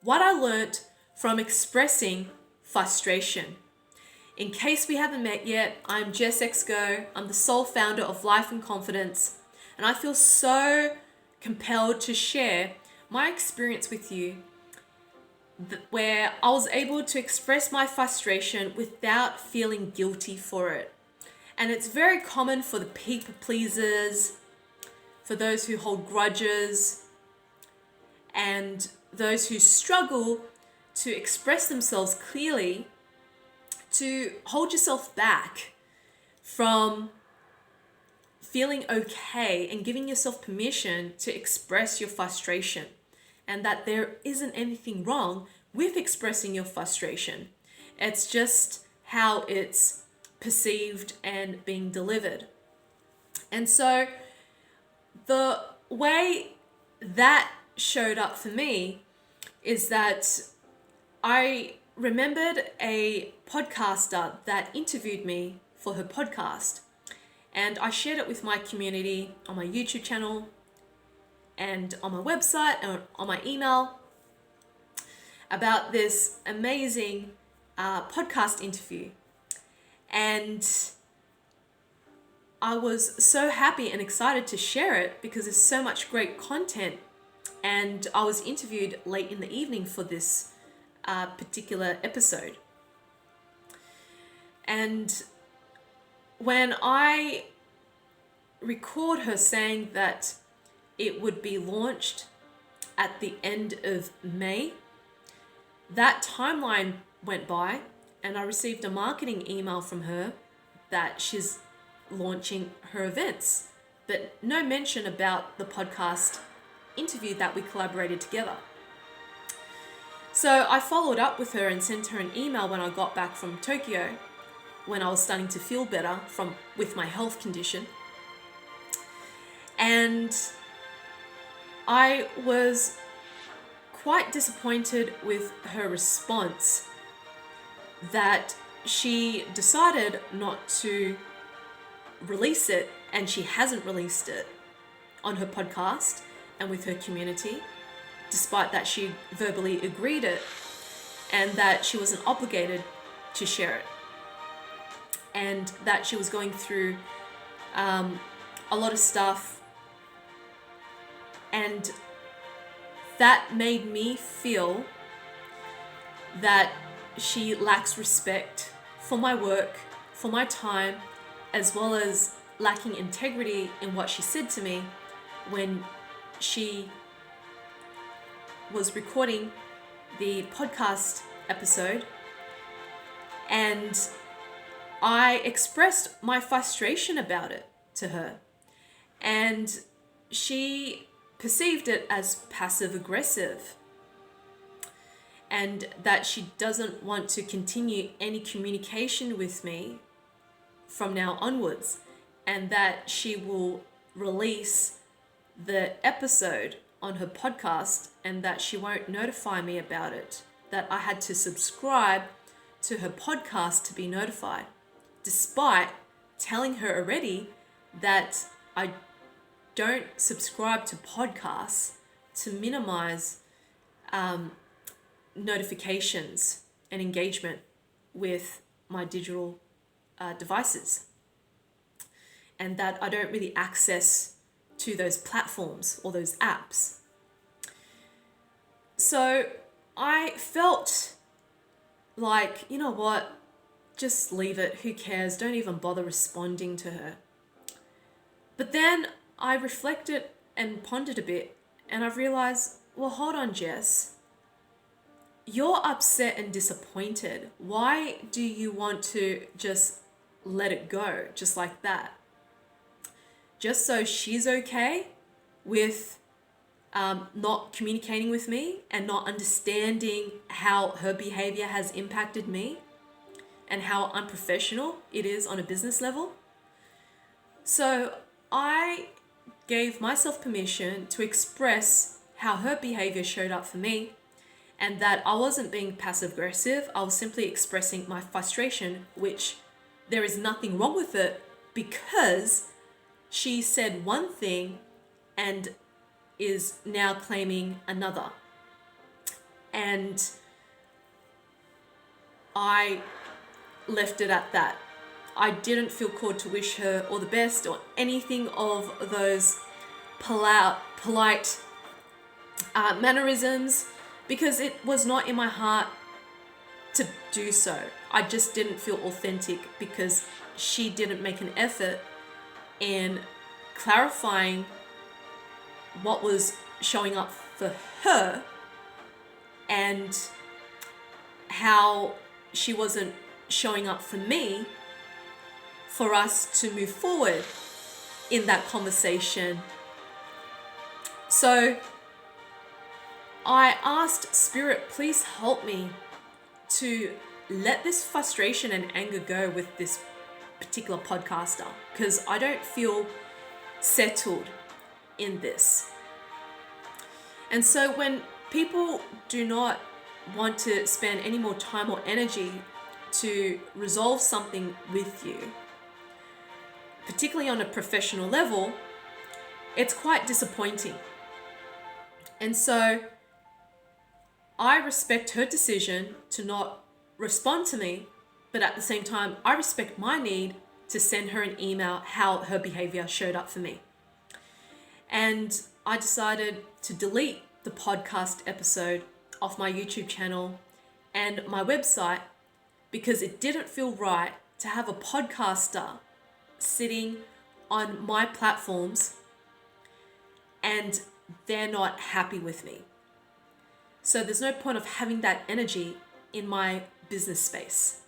what I learned from expressing frustration. In case we haven't met yet, I'm Jess Exco. I'm the sole founder of Life and Confidence, and I feel so compelled to share my experience with you where I was able to express my frustration without feeling guilty for it. And it's very common for the people pleasers, for those who hold grudges, and those who struggle to express themselves clearly, to hold yourself back from feeling okay and giving yourself permission to express your frustration, and that there isn't anything wrong with expressing your frustration. It's just how it's perceived and being delivered. And so the way that showed up for me is that I remembered a podcaster that interviewed me for her podcast, and I shared it with my community on my YouTube channel and on my website and on my email about this amazing podcast interview. And I was so happy and excited to share it because there's so much great content. And I was interviewed late in the evening for this particular episode. And when I record her saying that it would be launched at the end of May, that timeline went by and I received a marketing email from her that she's launching her events, but no mention about the podcast interview that we collaborated together. So I followed up with her and sent her an email when I got back from Tokyo, when I was starting to feel better with my health condition. And I was quite disappointed with her response, that she decided not to release it, and she hasn't released it on her podcast and with her community, despite that she verbally agreed it and that she wasn't obligated to share it, and that she was going through a lot of stuff. And that made me feel that she lacks respect for my work, for my time, as well as lacking integrity in what she said to me when she was recording the podcast episode. And I expressed my frustration about it to her, and she perceived it as passive aggressive, and that she doesn't want to continue any communication with me from now onwards, and that she will release the episode on her podcast and that she won't notify me about it, that I had to subscribe to her podcast to be notified, despite telling her already that I don't subscribe to podcasts to minimize notifications and engagement with my digital devices, and that I don't really access to those platforms or those apps. So I felt like, you know what, just leave it, who cares, don't even bother responding to her. But then I reflected and pondered a bit, and I realized, well, hold on, Jess. You're upset and disappointed. Why do you want to just let it go just like that? Just so she's okay with not communicating with me and not understanding how her behavior has impacted me and how unprofessional it is on a business level? So I gave myself permission to express how her behavior showed up for me, and that I wasn't being passive aggressive. I was simply expressing my frustration, which there is nothing wrong with it, because she said one thing and is now claiming another. And I left it at that. I didn't feel called to wish her all the best or anything of those polite mannerisms, because it was not in my heart to do so. I just didn't feel authentic because she didn't make an effort in clarifying what was showing up for her and how she wasn't showing up for me for us to move forward in that conversation. So I asked Spirit, please help me to let this frustration and anger go with this particular podcaster, because I don't feel settled in this. And so when people do not want to spend any more time or energy to resolve something with you, particularly on a professional level, it's quite disappointing. And so I respect her decision to not respond to me, but at the same time, I respect my need to send her an email how her behavior showed up for me. And I decided to delete the podcast episode off my YouTube channel and my website because it didn't feel right to have a podcaster sitting on my platforms and they're not happy with me. So there's no point of having that energy in my business space.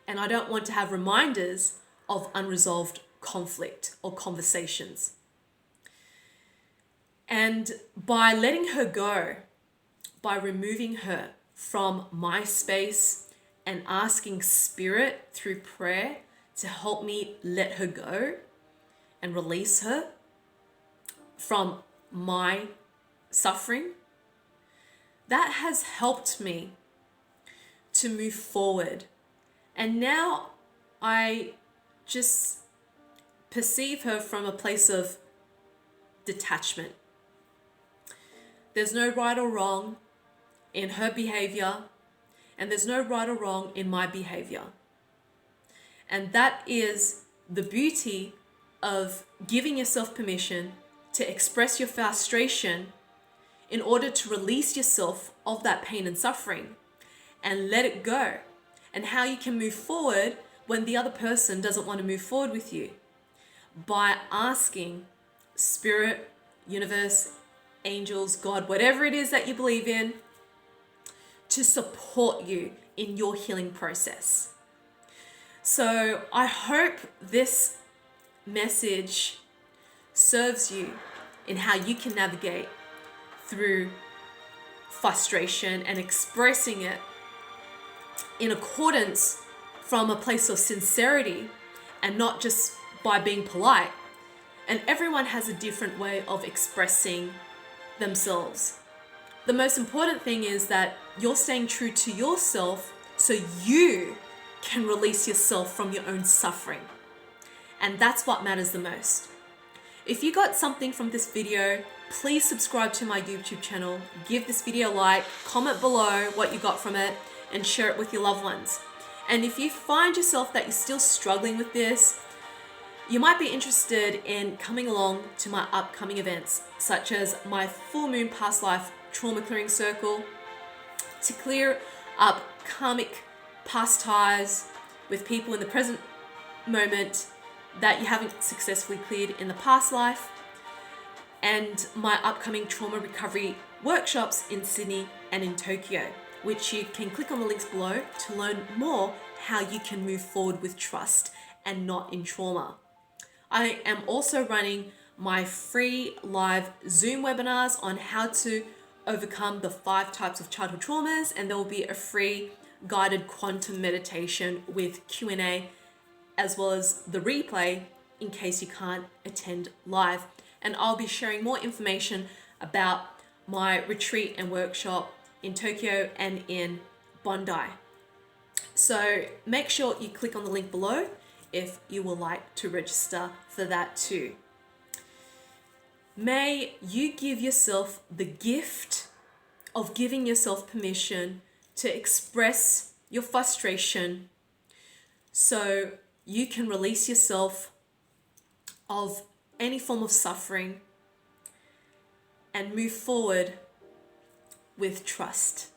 And I don't want to have reminders of unresolved conflict or conversations. And by letting her go, by removing her from my space and asking Spirit through prayer to help me let her go and release her from my suffering, that has helped me to move forward. And now I just perceive her from a place of detachment. There's no right or wrong in her behavior, and there's no right or wrong in my behavior. And that is the beauty of giving yourself permission to express your frustration in order to release yourself of that pain and suffering and let it go, and how you can move forward when the other person doesn't want to move forward with you, by asking Spirit, universe, angels, God, whatever it is that you believe in, to support you in your healing process. So I hope this message serves you in how you can navigate through frustration and expressing it in accordance from a place of sincerity and not just by being polite. And everyone has a different way of expressing themselves. The most important thing is that you're staying true to yourself so you can release yourself from your own suffering. And that's what matters the most. If you got something from this video, please subscribe to my YouTube channel, give this video a like, comment below what you got from it, and share it with your loved ones. And if you find yourself that you're still struggling with this, you might be interested in coming along to my upcoming events, such as my full moon past life trauma clearing circle, to clear up karmic past ties with people in the present moment that you haven't successfully cleared in the past life, and my upcoming trauma recovery workshops in Sydney and in Tokyo, which you can click on the links below to learn more how you can move forward with trust and not in trauma. I am also running my free live Zoom webinars on how to overcome the 5 types of childhood traumas, and there will be a free guided quantum meditation with Q&A as well as the replay in case you can't attend live. And I'll be sharing more information about my retreat and workshop in Tokyo and in Bondi. So make sure you click on the link below if you would like to register for that too. May you give yourself the gift of giving yourself permission to express your frustration so you can release yourself of any form of suffering and move forward with trust.